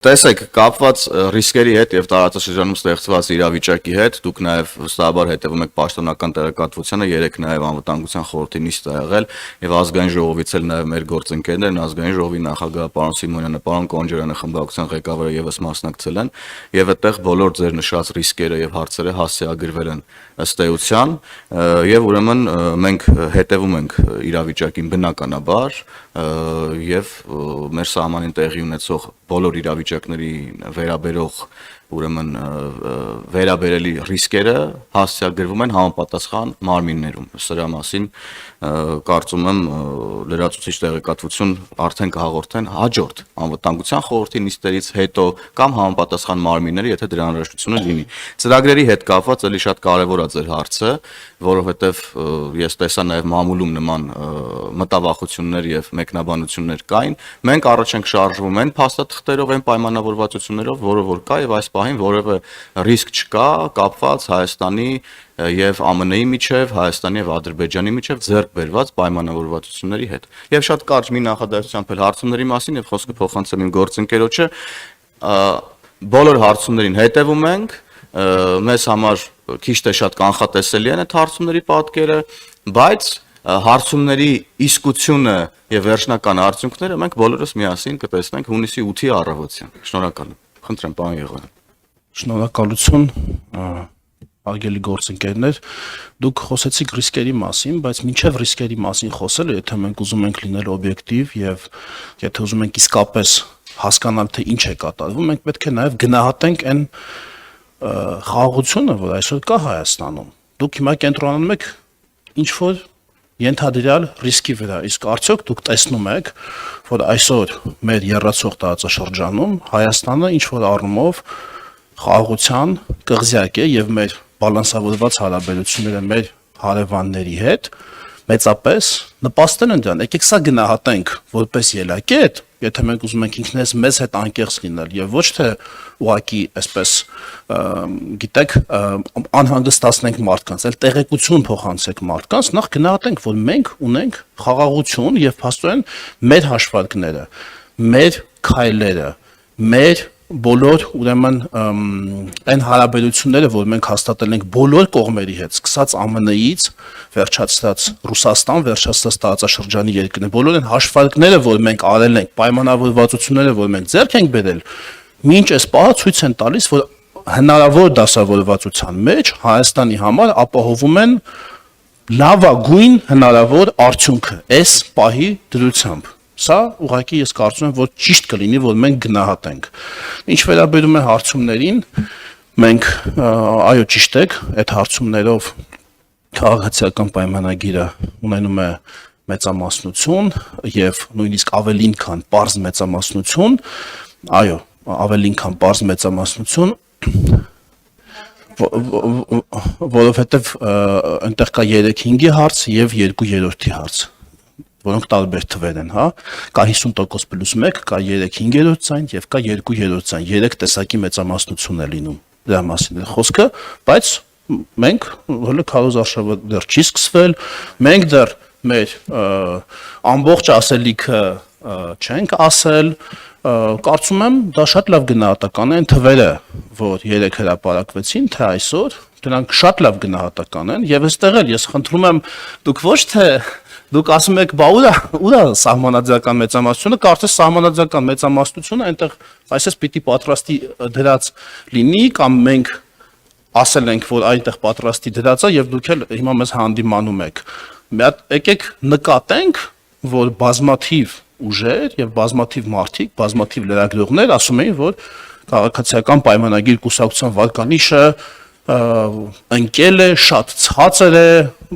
Տեսեք, կապված ռիսկերի հետ եւ տարածաշրջանում ստեղծված իրավիճակի հետ, դուք նաեւ վստահաբար հետեւում եք պաշտոնական տեղեկատվությանը, երեք նաեւ անվտանգության խորհրդի նիստ է եղել եւ ազգային ժողովից էլ նաեւ մեր գործընկերներն, ազգային ժողովի նախագահ պարոն Սիմոնյանը, պարոն Կոնջարյանը, խմբակցության ղեկավարը եւս մասնակցել են եւ այդտեղ բոլոր ձեր նշած ռիսկերը եւ հարցերը հասցեագրվել են ըստ էության եւ ուրեմն մենք հետեւում ենք իրավիճակին բնականաբար եւ մեր սահմանին տեղի ունեցող բոլոր իրավիճակների վերաբերող ուրեմն վերաբերելի ռիսկերը հասցեագրվում են համապատասխան մարմիններում։ Սրա մասին կարծում եմ լրացուցիչ տեղեկատվություն արդեն կհաղորդեն հաջորդ անվտանգության խորհրդի նիստերից հետո կամ համապատասխան մարմինները, եթե դրա անհրաժեշտությունը լինի։ Ծրագրերի հետ կապված էլի շատ կարևոր է ձեր հարցը, որովհետև ես տեսա նաև մամուլում նման մտավախություններ եւ մեկնաբանություններ կային։ Մենք առաջ ենք շարժվում այն փաստաթղթերով, այն պայմանավորվածություններով, որը որ կա եւ այս պահին որևէ ռիսկ չկա կապված Հայաստանի եւ ԱՄՆ-ի միջև, Հայաստանի եւ Ադրբեջանի միջև ձեռք բերված պայմանավորվածությունների հետ։ Եվ շատ կարճ մի նախադասությամբ էլ հարցումների մասին եւ խոսքը փոխանցեմ իմ գործընկերոջը, բոլոր հարցումներին հետևում ենք, մեզ համար քիչ թե շատ կանխատեսելի են այդ հարցումների պատկերը, բայց հարցումների իսկությունը եւ վերջնական արդյունքները մենք բոլորս միասին կտեսնենք հունիսի 8-ի առավոտյան։ Շնորհակալ եմ։ Խնդրեմ, պարոն Եղոյան։ Շնորհակալություն, արգելի գործընկերներ, դուք խոսեցիք ռիսկերի մասին, բայց մինչև ռիսկերի մասին խոսելը, եթե մենք ուզում ենք լինել օբյեկտիվ եւ եթե ուզում ենք իսկապես հասկանալ թե ինչ է կատարվում, մենք պետք է նաեւ գնահատենք այն խաղաղությունը, որ այսօր կա Հայաստանում։ Դուք հիմա կենտրոնանում եք ինչ որ ենթադրյալ ռիսկի վրա, իսկ արդյոք դուք տեսնում եք, որ այսօր մեր եռացող տարածաշրջանում Հայաստանը ինչ որ առումով խաղաղության կղզյակ է եւ մեր բալանսավորված հարաբերությունները մեր հարևանների հետ մեծապես նպաստել են դրան։ Եկեք սա գնահատենք որպես ելակետ, եթե մենք ուզում ենք ինքներս մեզ հետ անկեղծ լինել եւ ոչ թե ուղակի այսպես գիտեք անհանգստացնենք մարդկանց, այլ տեղեկություն փոխանցենք մարդկանց, նախ գնահատենք, որ մենք ունենք խաղաղություն եւ փաստորեն մեր հաշվարկները, մեր քայլերը, մեր բոլոր ուրեմն այն հարաբերությունները, որ մենք հաստատել ենք բոլոր կողմերի հետ, սկսած ԱՄՆ-ից, վերջացած Ռուսաստան, վերջացած տարածաշրջանի երկրներ, բոլոր այն հաշվարկները, որ մենք արել ենք, պայմանավորվածությունները, որ մենք ձեռք ենք բերել, մինչ այս պահը ցույց են տալիս, որ հնարավոր դասավորվածության մեջ Հայաստանի համար ապահովում են լավագույն հնարավոր արդյունքը այս պահի դրությամբ։ Սա ուղղակի ես կարծում եմ, որ ճիշտ կլինի, որ մենք գնահատենք։ Ինչ վերաբերում է հարցումներին, մենք այո ճիշտ եք, այդ հարցումներով քաղաքացիական պայմանագիրը ունենում է մեծամասնություն եւ նույնիսկ ավելին քան պարզ մեծամասնություն, այո, ավելին քան պարզ մեծամասնություն, որովհետեւ այնտեղ կա 3/5-ի հարց եւ 2/3-ի հարց, որոնք տարբեր թվեր են, հա, կա 50% պլյուս 1, կա 3/5 ձայն եւ կա 2/3 ձայն, 3 տեսակի մեծամասնություն է լինում դրա մասին է խոսքը, բայց մենք հələ քարոզարշավը դեռ չի սկսվել, մենք դեռ մեր ամբողջ ասելիքը չենք ասել, կարծում եմ դա շատ լավ գնահատական են թվերը, որ 3 հրապարակվեցին, թե այսօր դրանք շատ լավ գնահատական են եւ այստեղ էլ ես խնդրում եմ դուք ոչ թե դուք ասում եք, բա ուր է սահմանադրական մեծամասնությունը, կարծես սահմանադրական մեծամասնությունը այնտեղ այսպես պիտի պատրաստի դրած լինի կամ մենք ասել ենք, որ այնտեղ պատրաստի դրած է եւ դուք էլ հիմա մեզ հանդիմանում եք։ Մի հատ եկեք նկատենք, որ բազմաթիվ ուժեր եւ բազմաթիվ մարդիկ, բազմաթիվ լրագրողներ ասում էին, որ քաղաքացիական պայմանագիր կուսակցության վարկանիշը ընկել է, շատ ցածր է,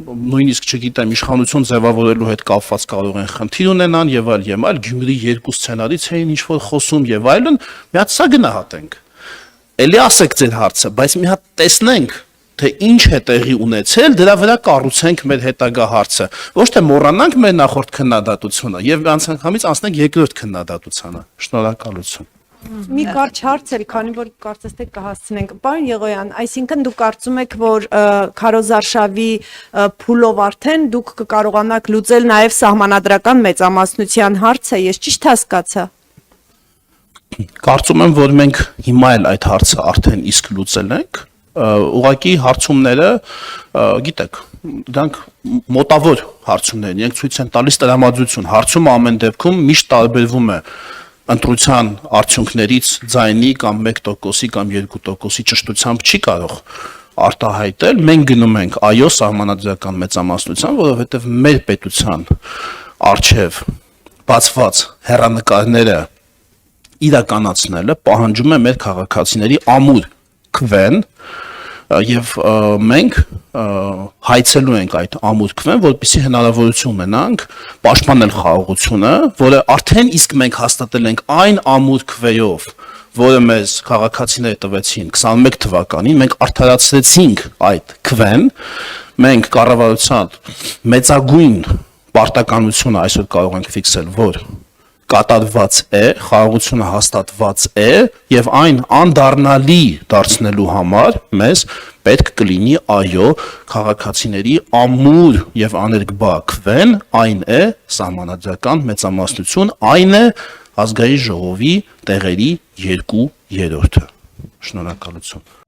նույնիսկ չգիտեմ, իշխանություն ձևավորելու հետ կապված կարող են խնդիր ունենան եւ այլ, Գյումրի 2 սցենարից էին ինչ որ խոսում եւ այլն, մի հատ սա գնահատենք։ Էլի ասեք ձեր հարցը, բայց մի հատ տեսնենք, թե ինչ է տեղի ունեցել, դրա վրա կառուցենք մեր հետագա հարցը։ Ոչ թե մոռանանք մեր նախորդ քննադատությունը եւ անցանկամից անցնենք երկրորդ քննադատությանը։ Շնորհակալություն։ Մի կարճ հարց էր, քանի որ կարծես թե կհասցնենք։ Պարոն Եղոյան, այսինքն դուք կարծում եք, որ քարոզարշավի փուլով արդեն դուք կկարողանաք լուծել նաև սահմանադրական մեծամասնության հարցը, ես ճիշտ հասկացա։ Կարծում եմ, որ մենք հիմա էլ այդ հարցը արդեն իսկ լուծել ենք, ուղղակի հարցումները, գիտեք, դրանք մոտավոր հարցումներ են, իրենք ցույց են տալիս տրամադրություն, հարցումը ամեն դեպքում միշտ տարբերվում է ընտրության արդյունքներից ձայնի կամ 1%-ի կամ 2%-ի ճշտությամբ չի կարող արտահայտել, մենք գնում ենք այո սահմանադրական մեծամասնության, որովհետև մեր պետության արչև բացված հեռանկարները իրականացնելը պահանջում է մեր քաղաքացիների ամուր քվեն եւ մենք հայցելու ենք այդ ամուր քվեն, որպեսզի հնարավորություն ունենանք պաշտպանել խաղաղությունը, որը արդեն իսկ մենք հաստատել ենք այն ամուր քվեով, որը մեզ քաղաքացիները տվեցին 21 թվականին, մենք արդարացրեցինք այդ քվեն, մենք կառավարության մեծագույն պարտականությունը այսօր կարող ենք ֆիքսել, որ կատարված է, խաղաղությունը հաստատված է եւ այն անդառնալի դարձնելու համար մեզ պետք կլինի այո քաղաքացիների ամուր եւ աներկբա քվեն, այն է սահմանադրական մեծամասնություն, այն է ազգային ժողովի տեղերի 2/3-ը։ Շնորհակալություն։